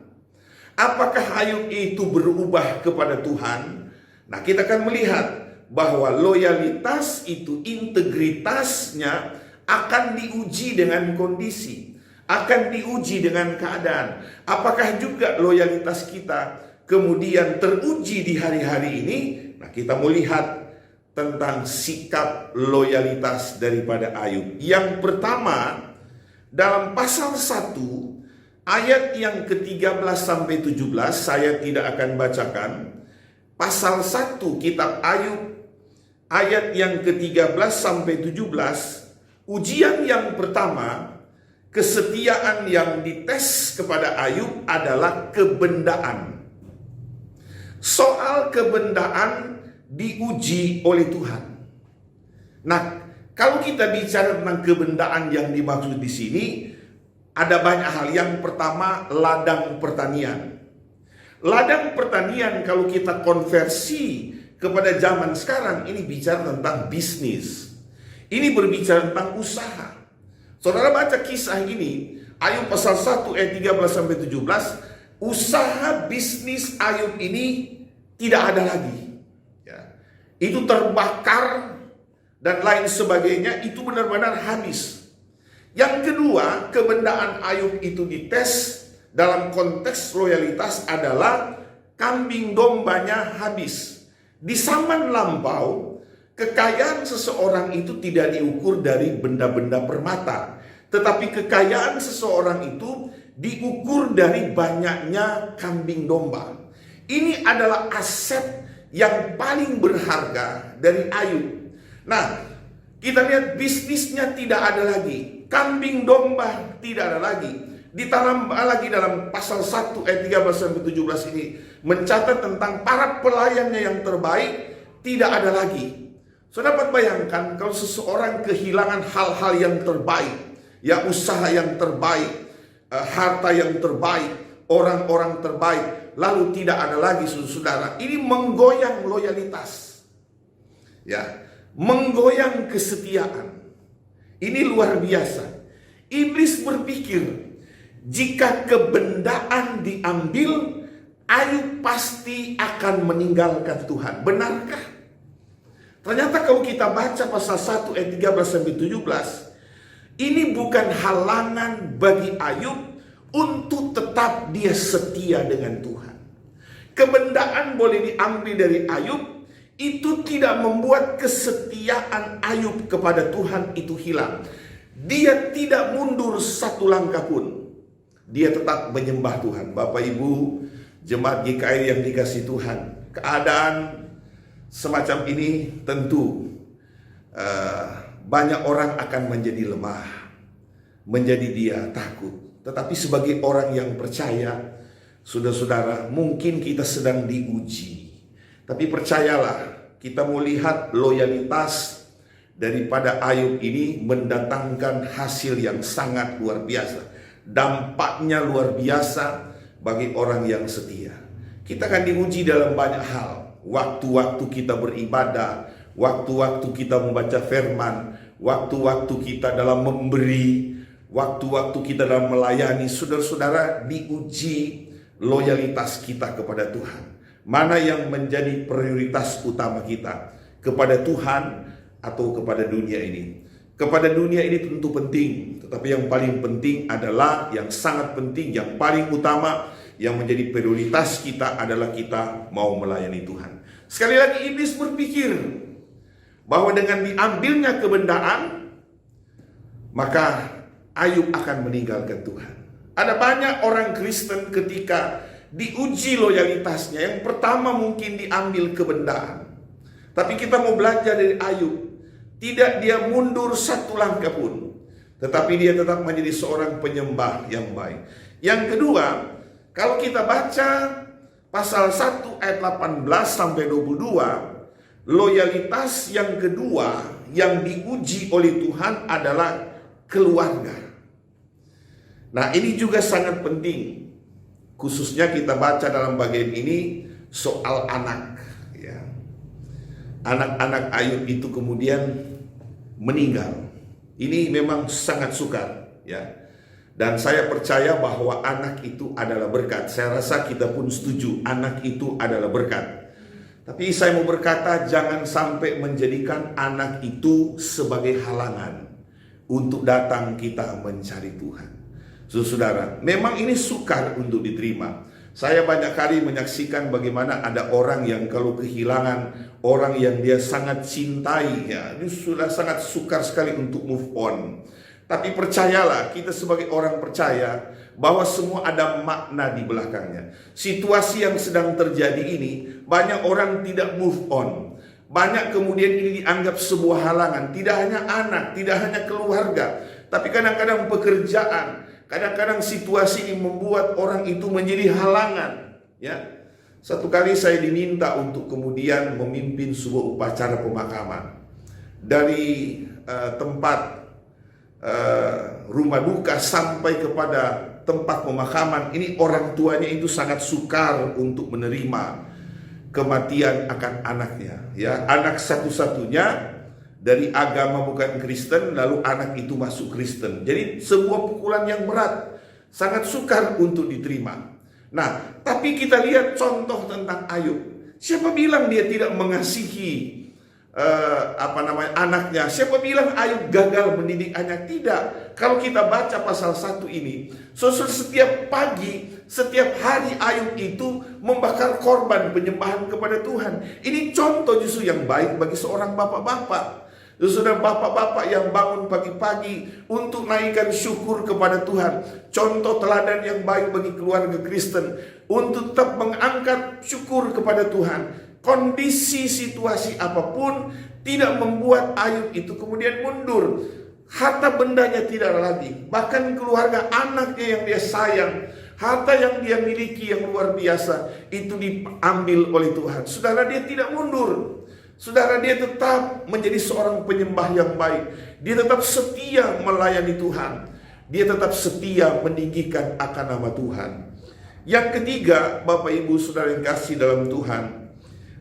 Apakah Ayub itu berubah kepada Tuhan? Nah, kita akan melihat bahwa loyalitas itu, integritasnya akan diuji dengan kondisi, akan diuji dengan keadaan. Apakah juga loyalitas kita kemudian teruji di hari-hari ini? Nah, kita melihat tentang sikap loyalitas daripada Ayub. Yang pertama, dalam pasal 1 ayat yang ke-13 sampai 17, saya tidak akan bacakan. Pasal 1 kitab Ayub ayat yang ke-13 sampai 17, ujian yang pertama, kesetiaan yang dites kepada Ayub adalah kebendaan. Soal kebendaan diuji oleh Tuhan. Nah, kalau kita bicara tentang kebendaan yang dimaksud di sini, ada banyak hal. Yang pertama, ladang pertanian. Ladang pertanian kalau kita konversi kepada zaman sekarang, ini bicara tentang bisnis. Ini berbicara tentang usaha. Saudara baca kisah ini, Ayub pasal 1 ayat 13 sampai 17, usaha bisnis Ayub ini tidak ada lagi. Ya. Itu terbakar dan lain sebagainya, itu benar-benar habis. Yang kedua, kebendaan Ayub itu dites dalam konteks loyalitas adalah kambing dombanya habis. Di zaman lampau, kekayaan seseorang itu tidak diukur dari benda-benda permata, tetapi kekayaan seseorang itu diukur dari banyaknya kambing domba. Ini adalah aset yang paling berharga dari Ayub. Nah, kita lihat bisnisnya tidak ada lagi, kambing domba tidak ada lagi. Ditambah lagi dalam pasal 1 ayat 13-17 ini mencatat tentang para pelayannya yang terbaik tidak ada lagi. Saudara dapat bayangkan kalau seseorang kehilangan hal-hal yang terbaik, ya usaha yang terbaik, harta yang terbaik, orang-orang terbaik, lalu tidak ada lagi, saudara. Ini menggoyang loyalitas, ya, menggoyang kesetiaan. Ini luar biasa. Iblis berpikir jika kebendaan diambil, Ayub pasti akan meninggalkan Tuhan. Benarkah? Ternyata kalau kita baca pasal 1 ayat 13-17, ini bukan halangan bagi Ayub untuk tetap dia setia dengan Tuhan. Kebendaan boleh diambil dari Ayub, itu tidak membuat kesetiaan Ayub kepada Tuhan itu hilang. Dia tidak mundur satu langkah pun. Dia tetap menyembah Tuhan. Bapak Ibu, jemaat GKI yang dikasihi Tuhan, keadaan semacam ini tentu banyak orang akan menjadi lemah, menjadi dia takut. Tetapi sebagai orang yang percaya, saudara-saudara, mungkin kita sedang diuji. Tapi percayalah, kita mau lihat loyalitas daripada Ayub ini mendatangkan hasil yang sangat luar biasa. Dampaknya luar biasa bagi orang yang setia. Kita akan diuji dalam banyak hal. Waktu-waktu kita beribadah, waktu-waktu kita membaca firman, waktu-waktu kita dalam memberi, waktu-waktu kita dalam melayani. Saudara-saudara, diuji loyalitas kita kepada Tuhan. Mana yang menjadi prioritas utama kita, kepada Tuhan atau kepada dunia ini? Kepada dunia ini tentu penting, tetapi yang paling penting adalah, yang sangat penting, yang paling utama, yang menjadi prioritas kita adalah kita mau melayani Tuhan. Sekali lagi iblis berpikir bahwa dengan diambilnya kebendaan, maka Ayub akan meninggalkan Tuhan. Ada banyak orang Kristen ketika diuji loyalitasnya, yang pertama mungkin diambil kebendaan. Tapi kita mau belajar dari Ayub. Tidak dia mundur satu langkah pun, tetapi dia tetap menjadi seorang penyembah yang baik. Yang kedua, kalau kita baca pasal 1 ayat 18-22, loyalitas yang kedua yang diuji oleh Tuhan adalah keluarga. Nah, ini juga sangat penting. Khususnya kita baca dalam bagian ini soal anak, ya. Anak-anak Ayub itu kemudian meninggal. Ini memang sangat sukar, ya. Dan saya percaya bahwa anak itu adalah berkat. Saya rasa kita pun setuju, anak itu adalah berkat. Tapi saya mau berkata, jangan sampai menjadikan anak itu sebagai halangan untuk datang kita mencari Tuhan. Saudara, memang ini sukar untuk diterima. Saya banyak kali menyaksikan bagaimana ada orang yang kalau kehilangan orang yang dia sangat cintai, ya, ini sudah sangat sukar sekali untuk move on. Tapi percayalah, kita sebagai orang percaya bahwa semua ada makna di belakangnya. Situasi yang sedang terjadi ini, banyak orang tidak move on. Banyak kemudian ini dianggap sebuah halangan. Tidak hanya anak, tidak hanya keluarga, tapi kadang-kadang pekerjaan. Kadang-kadang situasi ini membuat orang itu menjadi halangan, ya. Satu kali saya diminta untuk kemudian memimpin sebuah upacara pemakaman. Dari tempat rumah duka sampai kepada tempat pemakaman, ini orang tuanya itu sangat sukar untuk menerima kematian akan anaknya, ya. Anak satu-satunya dari agama bukan Kristen, lalu anak itu masuk Kristen. Jadi sebuah pukulan yang berat, sangat sukar untuk diterima. Nah, tapi kita lihat contoh tentang Ayub. Siapa bilang dia tidak mengasihi anaknya. Siapa bilang Ayub gagal mendidik anak? Tidak. Kalau kita baca pasal 1 ini, setiap pagi, setiap hari Ayub itu membakar korban penyembahan kepada Tuhan. Ini contoh justru yang baik bagi seorang bapak-bapak. Saudara, bapak-bapak yang bangun pagi-pagi untuk naikkan syukur kepada Tuhan. Contoh teladan yang baik bagi keluarga Kristen untuk tetap mengangkat syukur kepada Tuhan. Kondisi situasi apapun tidak membuat Ayub itu kemudian mundur. Harta bendanya tidak lagi, bahkan keluarga anaknya yang dia sayang, harta yang dia miliki yang luar biasa itu diambil oleh Tuhan. Saudara, dia tidak mundur. Saudara, dia tetap menjadi seorang penyembah yang baik. Dia tetap setia melayani Tuhan. Dia tetap setia meninggikan akan nama Tuhan. Yang ketiga, Bapak Ibu Saudara yang kasih dalam Tuhan,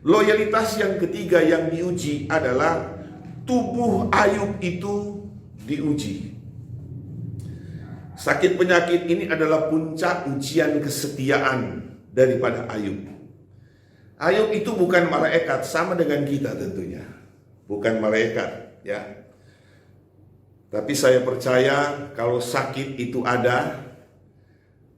loyalitas yang ketiga yang diuji adalah tubuh Ayub itu diuji. Sakit penyakit ini adalah puncak ujian kesetiaan daripada Ayub. Ayub itu bukan malaikat, sama dengan kita tentunya. Bukan malaikat, ya. Tapi saya percaya kalau sakit itu ada,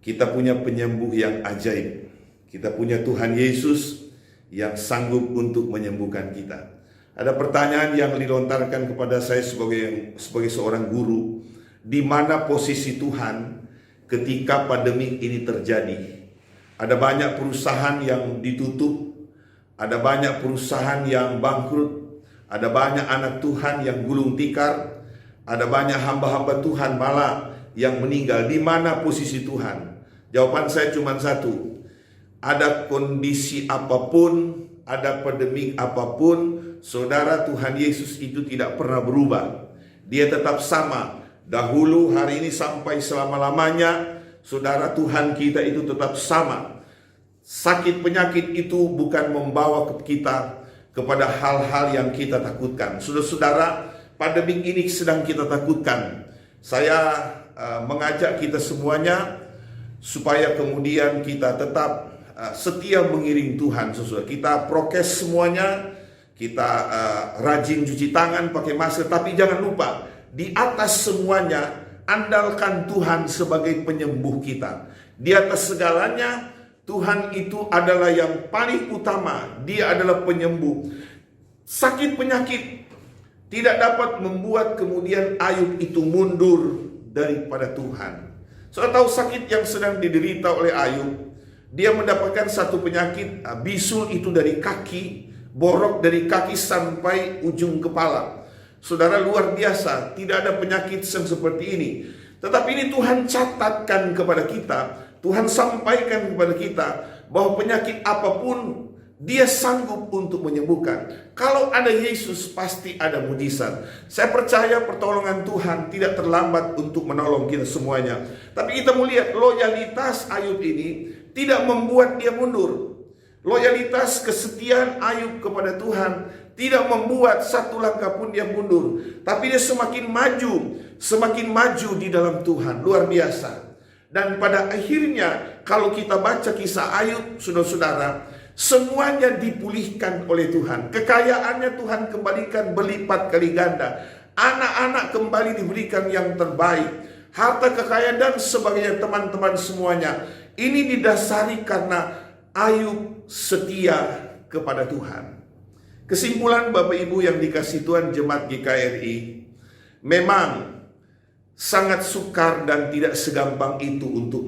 kita punya penyembuh yang ajaib. Kita punya Tuhan Yesus yang sanggup untuk menyembuhkan kita. Ada pertanyaan yang dilontarkan kepada saya sebagai seorang guru, di mana posisi Tuhan ketika pandemi ini terjadi? Ada banyak perusahaan yang ditutup, ada banyak perusahaan yang bangkrut, ada banyak anak Tuhan yang gulung tikar, ada banyak hamba-hamba Tuhan malah yang meninggal. Di mana posisi Tuhan? Jawaban saya cuma satu. Ada kondisi apapun, ada pandemi apapun, saudara, Tuhan Yesus itu tidak pernah berubah. Dia tetap sama. Dahulu, hari ini, sampai selama-lamanya, saudara, Tuhan kita itu tetap sama. Sakit penyakit itu bukan membawa kita kepada hal-hal yang kita takutkan. Saudara-saudara, pandemi ini sedang kita takutkan. Saya mengajak kita semuanya supaya kemudian kita tetap setia mengiring Tuhan. Kita prokes semuanya, kita rajin cuci tangan, pakai masker, tapi jangan lupa di atas semuanya andalkan Tuhan sebagai penyembuh kita. Di atas segalanya Tuhan itu adalah yang paling utama. Dia adalah penyembuh. Sakit penyakit tidak dapat membuat kemudian Ayub itu mundur daripada Tuhan. Saudara tahu sakit yang sedang diderita oleh Ayub? Dia mendapatkan satu penyakit bisul itu dari kaki, borok dari kaki sampai ujung kepala. Saudara, luar biasa, tidak ada penyakit yang seperti ini. Tetapi ini Tuhan catatkan kepada kita, Tuhan sampaikan kepada kita bahwa penyakit apapun Dia sanggup untuk menyembuhkan. Kalau ada Yesus pasti ada mujizat. Saya percaya pertolongan Tuhan tidak terlambat untuk menolong kita semuanya. Tapi kita melihat loyalitas Ayub ini tidak membuat dia mundur. Loyalitas kesetiaan Ayub kepada Tuhan tidak membuat satu langkah pun dia mundur. Tapi dia semakin maju di dalam Tuhan. Luar biasa. Dan pada akhirnya kalau kita baca kisah Ayub, saudara-saudara, semuanya dipulihkan oleh Tuhan. Kekayaannya Tuhan kembalikan berlipat kali ganda. Anak-anak kembali diberikan yang terbaik. Harta kekayaan dan sebagainya, teman-teman semuanya. Ini didasari karena Ayub setia kepada Tuhan. Kesimpulan Bapak Ibu yang dikasih Tuhan jemaat GKRI, memang sangat sukar dan tidak segampang itu untuk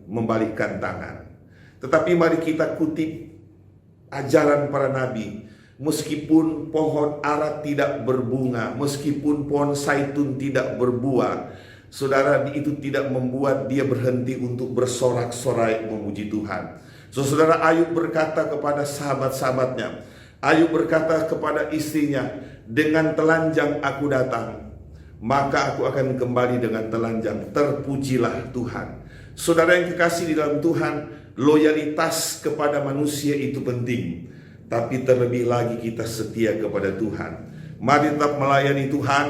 membalikkan tangan. Tetapi mari kita kutip ajaran para nabi. Meskipun pohon ara tidak berbunga, meskipun pohon zaitun tidak berbuah, saudara, itu tidak membuat dia berhenti untuk bersorak-sorai memuji Tuhan. Saudara, Ayub berkata kepada sahabat-sahabatnya, Ayub berkata kepada istrinya, dengan telanjang aku datang, maka aku akan kembali dengan telanjang. Terpujilah Tuhan. Saudara yang kekasih di dalam Tuhan, loyalitas kepada manusia itu penting, tapi terlebih lagi kita setia kepada Tuhan. Mari tetap melayani Tuhan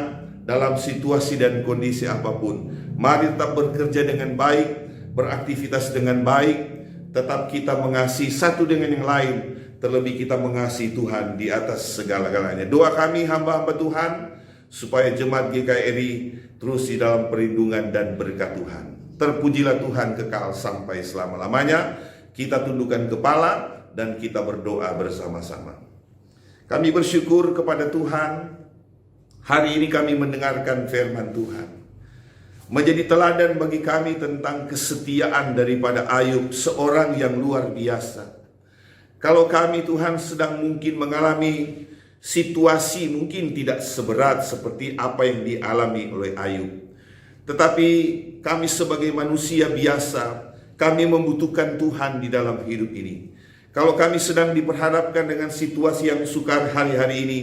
dalam situasi dan kondisi apapun. Mari tetap bekerja dengan baik, beraktivitas dengan baik, tetap kita mengasihi satu dengan yang lain, terlebih kita mengasihi Tuhan di atas segala-galanya. Doa kami hamba-hamba Tuhan, supaya jemaat GKRI terus di dalam perlindungan dan berkat Tuhan. Terpujilah Tuhan kekal sampai selama-lamanya. Kita tundukkan kepala dan kita berdoa bersama-sama. Kami bersyukur kepada Tuhan, hari ini kami mendengarkan firman Tuhan. Menjadi teladan bagi kami tentang kesetiaan daripada Ayub, seorang yang luar biasa. Kalau kami Tuhan sedang mungkin mengalami situasi mungkin tidak seberat seperti apa yang dialami oleh Ayub, tetapi kami sebagai manusia biasa, kami membutuhkan Tuhan di dalam hidup ini. Kalau kami sedang diperhadapkan dengan situasi yang sukar hari-hari ini,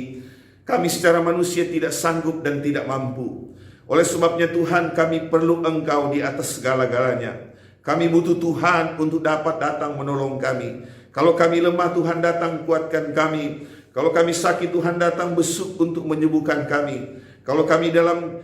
kami secara manusia tidak sanggup dan tidak mampu. Oleh sebabnya Tuhan, kami perlu Engkau di atas segala-galanya. Kami butuh Tuhan untuk dapat datang menolong kami. Kalau kami lemah, Tuhan datang kuatkan kami. Kalau kami sakit, Tuhan datang besuk untuk menyembuhkan kami. Kalau kami dalam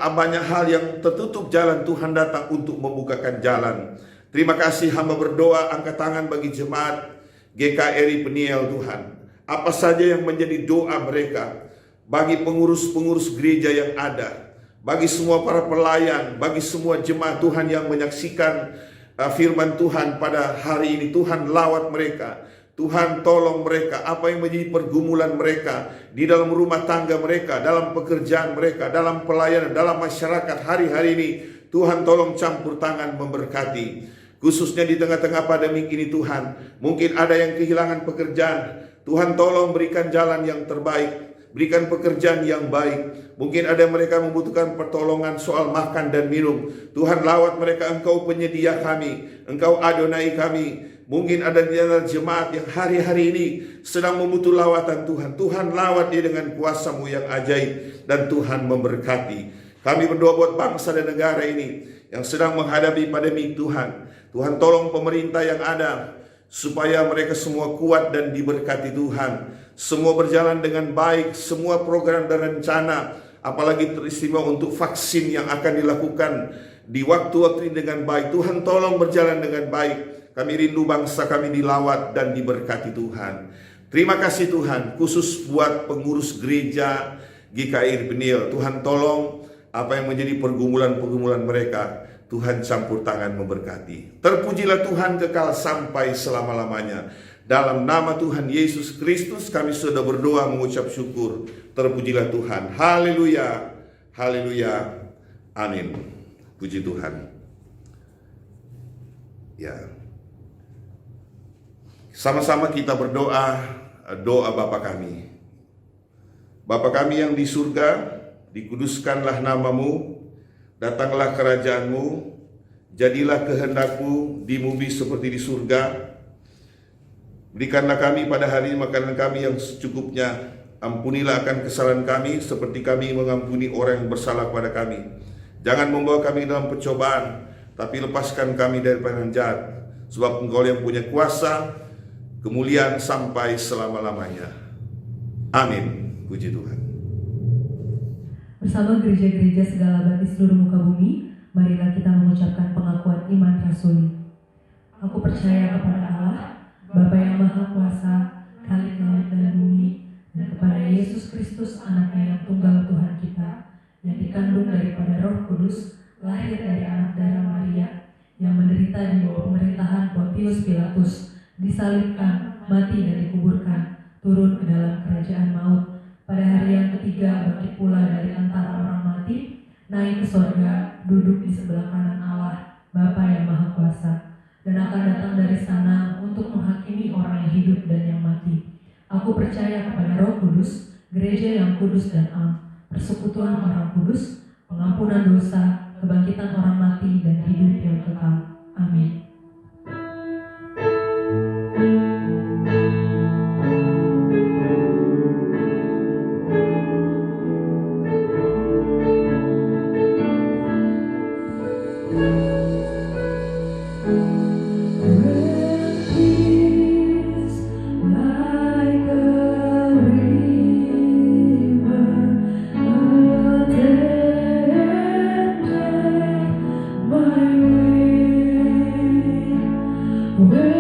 banyak hal yang tertutup jalan, Tuhan datang untuk membukakan jalan. Terima kasih, hamba berdoa, angkat tangan bagi jemaat GKRI Peniel Tuhan. Apa saja yang menjadi doa mereka, bagi pengurus-pengurus gereja yang ada, bagi semua para pelayan, bagi semua jemaat Tuhan yang menyaksikan firman Tuhan pada hari ini. Tuhan lawat mereka, Tuhan tolong mereka. Apa yang menjadi pergumulan mereka di dalam rumah tangga mereka, dalam pekerjaan mereka, dalam pelayanan, dalam masyarakat hari-hari ini, Tuhan tolong campur tangan memberkati. Khususnya di tengah-tengah pandemi ini Tuhan, mungkin ada yang kehilangan pekerjaan. Tuhan tolong berikan jalan yang terbaik, berikan pekerjaan yang baik. Mungkin ada mereka membutuhkan pertolongan soal makan dan minum. Tuhan lawat mereka, Engkau penyedia kami, Engkau Adonai kami. Mungkin ada di dalam jemaat yang hari-hari ini sedang membutuh lawatan Tuhan. Tuhan lawat dia dengan kuasa-Mu yang ajaib, dan Tuhan memberkati. Kami berdoa buat bangsa dan negara ini yang sedang menghadapi pandemi Tuhan. Tuhan tolong pemerintah yang ada, supaya mereka semua kuat dan diberkati Tuhan. Semua berjalan dengan baik, semua program dan rencana, apalagi teristimewa untuk vaksin yang akan dilakukan di waktu-waktu ini dengan baik. Tuhan tolong berjalan dengan baik. Kami rindu bangsa kami dilawat dan diberkati Tuhan. Terima kasih Tuhan, khusus buat pengurus gereja GKRI Peniel. Tuhan tolong apa yang menjadi pergumulan-pergumulan mereka, Tuhan campur tangan memberkati. Terpujilah Tuhan kekal sampai selama-lamanya. Dalam nama Tuhan Yesus Kristus kami sudah berdoa mengucap syukur. Terpujilah Tuhan. Haleluya. Haleluya. Amin. Puji Tuhan. Ya. Sama-sama kita berdoa, doa Bapa kami. Bapa kami yang di surga, dikuduskanlah nama-Mu. Datanglah kerajaan-Mu, jadilah kehendak-Mu di bumi seperti di surga. Berikanlah kami pada hari ini makanan kami yang secukupnya. Ampunilah akan kesalahan kami seperti kami mengampuni orang yang bersalah kepada kami. Jangan membawa kami dalam pencobaan, tapi lepaskan kami daripada yang jahat. Sebab Engkau yang punya kuasa, kemuliaan sampai selama-lamanya. Amin. Puji Tuhan. Bersama gereja-gereja segala abad di seluruh muka bumi, marilah kita mengucapkan pengakuan iman rasuli. Aku percaya kepada Allah, Bapa yang Maha Kuasa, Khalik langit dan bumi, dan kepada Yesus Kristus, Anaknya yang tunggal Tuhan kita, yang dikandung daripada Roh Kudus, lahir dari anak darah Maria, yang menderita di bawah pemerintahan Pontius Pilatus, disalibkan, mati dan dikuburkan, turun ke dalam kerajaan maut. Pada hari yang ketiga bangkit pula dari antara orang mati, naik ke sorga, duduk di sebelah kanan Allah, Bapa yang Maha Kuasa, dan akan datang dari sana untuk menghakimi orang yang hidup dan yang mati. Aku percaya kepada Roh Kudus, gereja yang kudus dan am, persekutuan orang kudus, pengampunan dosa, kebangkitan orang mati, dan hidup yang kekal. Amin. When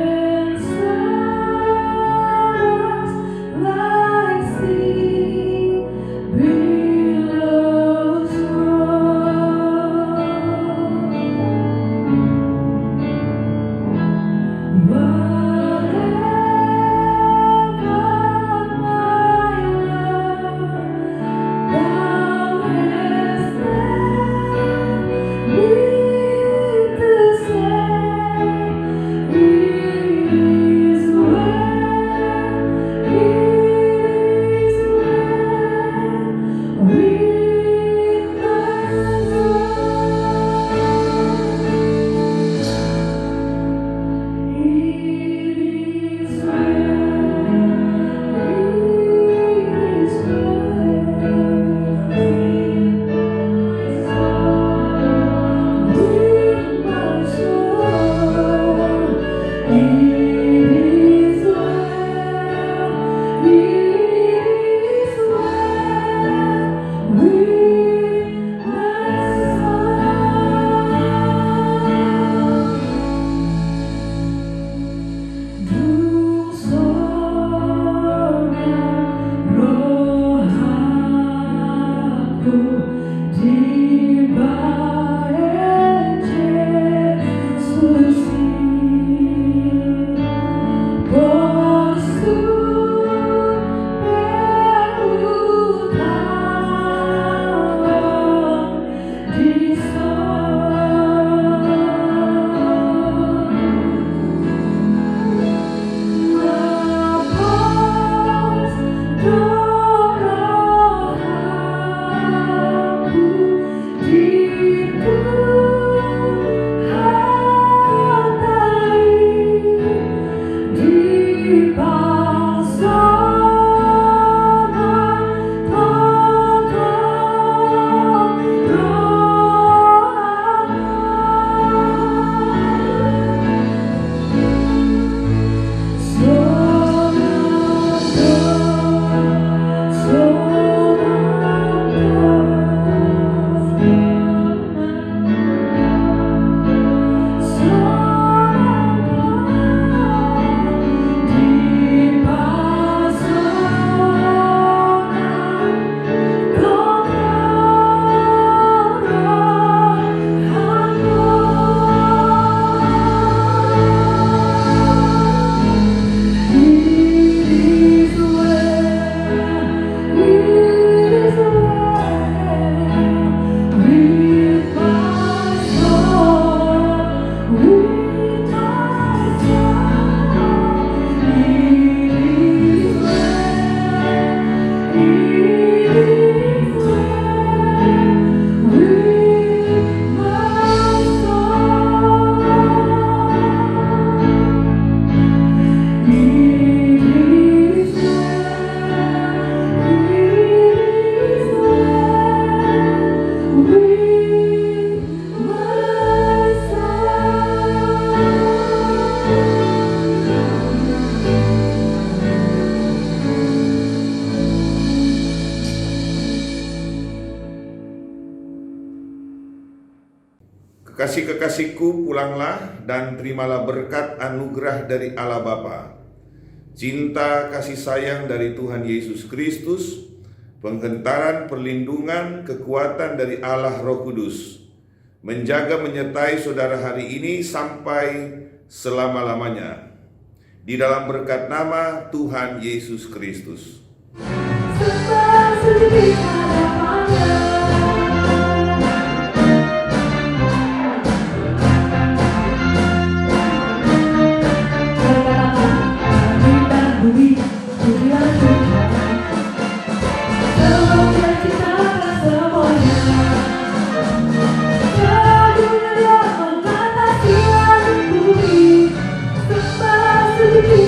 Kasih kekasihku, pulanglah dan terimalah berkat anugerah dari Allah Bapa, cinta kasih sayang dari Tuhan Yesus Kristus, penghentaran perlindungan kekuatan dari Allah Roh Kudus, menjaga menyertai saudara hari ini sampai selama-lamanya. Di dalam berkat nama Tuhan Yesus Kristus. Sembah sujud hadapannya. Thank you.